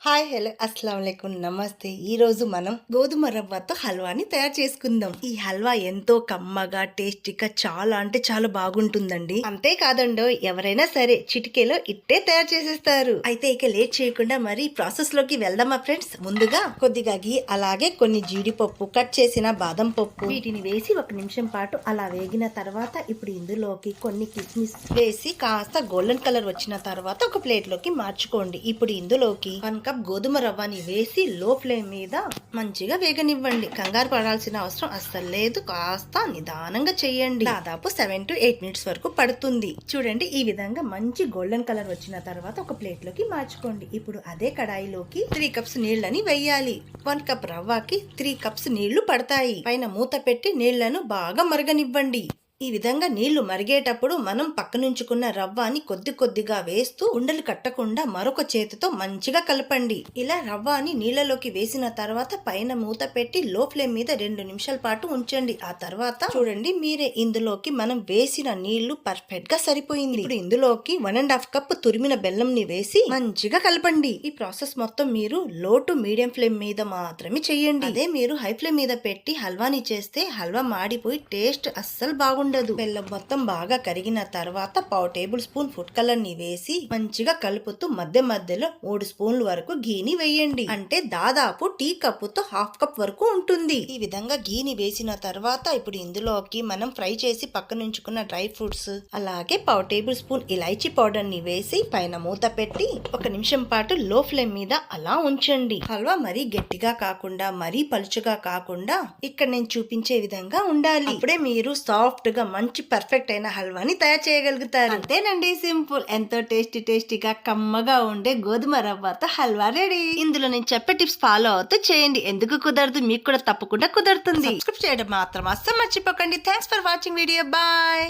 Hi hello అస్సలాముఅలైకుం నమస్తే. ఈ రోజు మనం గోధుమ రవ్వతో హల్వాని తయారు చేసుకుందాం. ఈ హల్వా ఎంతో కమ్మగా టేస్టీగా చాలా అంటే చాలా బాగుంటుందండి. అంతేకాదండో ఎవరైనా సరే చిటికెలో ఇట్టే తయారు చేసేస్తారు. అయితే ఇక లేట్ చేయకుండా మరి ప్రాసెస్ లోకి వెళ్దామా ఫ్రెండ్స్. ముందుగా కొద్దిగా గీ అలాగే కొన్ని జీడిపప్పు కట్ చేసిన బాదం పప్పు వీటిని వేసి 1 నిమిషం పాటు అలా వేగిన తర్వాత ఇప్పుడు ఇందులోకి కొన్ని కిస్మిస్ వేసి కాస్త గోల్డెన్ కలర్ వచ్చిన తర్వాత ఒక ప్లేట్ లోకి మార్చుకోండి. ఇప్పుడు ఇందులోకి 1 కప్ గోధుమ రవ్వని వేసి లో ఫ్లేమ్ మీద మంచిగా వేగనివ్వండి. కంగారు పడాల్సిన అవసరం అస్సలు లేదు. కాస్త నిదానంగా చేయండి. దాదాపు 7 to 8 మినిట్స్ వరకు పడుతుంది. చూడండి ఈ విధంగా మంచి గోల్డెన్ కలర్ వచ్చిన తర్వాత ఒక ప్లేట్ లోకి మార్చుకోండి. ఇప్పుడు అదే కడాయిలోకి 3 కప్స్ నీళ్ళని వేయాలి. 1 కప్ రవ్వకి 3 కప్స్ నీళ్లు పడతాయి. పైన మూత పెట్టి నీళ్లను బాగా మరగనివ్వండి. ఈ విధంగా నీళ్లు మరిగేటప్పుడు మనం పక్కనుంచుకున్న రవ్వని కొద్ది కొద్దిగా వేస్తూ ఉండలు కట్టకుండా మరొక చేతితో మంచిగా కలపండి. ఇలా రవ్వని నీళ్లలోకి వేసిన తర్వాత పైన మూత పెట్టి లో ఫ్లేమ్ మీద 2 నిమిషాల పాటు ఉంచండి. ఆ తర్వాత చూడండి మీరే ఇందులోకి మనం వేసిన నీళ్లు పర్ఫెక్ట్ గా సరిపోయింది. ఇప్పుడు ఇందులోకి 1.5 కప్ తురిమిన బెల్లం ని వేసి మంచిగా కలపండి. ఈ ప్రాసెస్ మొత్తం మీరు లో టు మీడియం ఫ్లేమ్ మీద మాత్రమే చేయండి. అదే మీరు హై ఫ్లేమ్ మీద పెట్టి హల్వాని చేస్తే హల్వా మాడిపోయి టేస్ట్ అస్సలు బాగుండదు. బెల్లం మొత్తం బాగా కరిగిన తర్వాత 1/2 టేబుల్ స్పూన్ ఫుడ్ కలర్ ని వేసి మంచిగా కలుపుతూ మధ్య మధ్యలో 3 స్పూన్ల వరకు గీని వేయండి. అంటే దాదాపు టీ కప్పుతో 1/2 కప్ వరకు ఉంటుంది. ఈ విధంగా గీని వేసిన తర్వాత ఇప్పుడు ఇందులోకి మనం ఫ్రై చేసి పక్కనుంచుకున్న డ్రై ఫ్రూట్స్ అలాగే 1/2 టేబుల్ స్పూన్ ఇలాచీ పౌడర్ ని వేసి పైన మూత పెట్టి 1 నిమిషం పాటు లో ఫ్లేమ్ మీద అలా ఉంచండి. హల్వా మరీ గట్టిగా కాకుండా మరీ పలుచగా కాకుండా ఇక్కడ నేను చూపించే విధంగా ఉండాలి. అప్పుడే మీరు సాఫ్ట్ గా మంచి పర్ఫెక్ట్ అయిన హల్వాని తయారు చేయగలుగుతారు. అంతేనండి, సింపుల్. ఎంతో టేస్టీగా కమ్మగా ఉండే గోధుమ రవ్వతో హల్వా రెడీ. ఇందులో నేను చెప్పే టిప్స్ ఫాలో అవుతూ చేయండి. ఎందుకు కుదరదు, మీకు కూడా తప్పకుండా కుదురుతుంది. సబ్స్క్రైబ్ చేయడం మాత్రం అస్సలు మర్చిపోకండి. Thanks for watching video. Bye.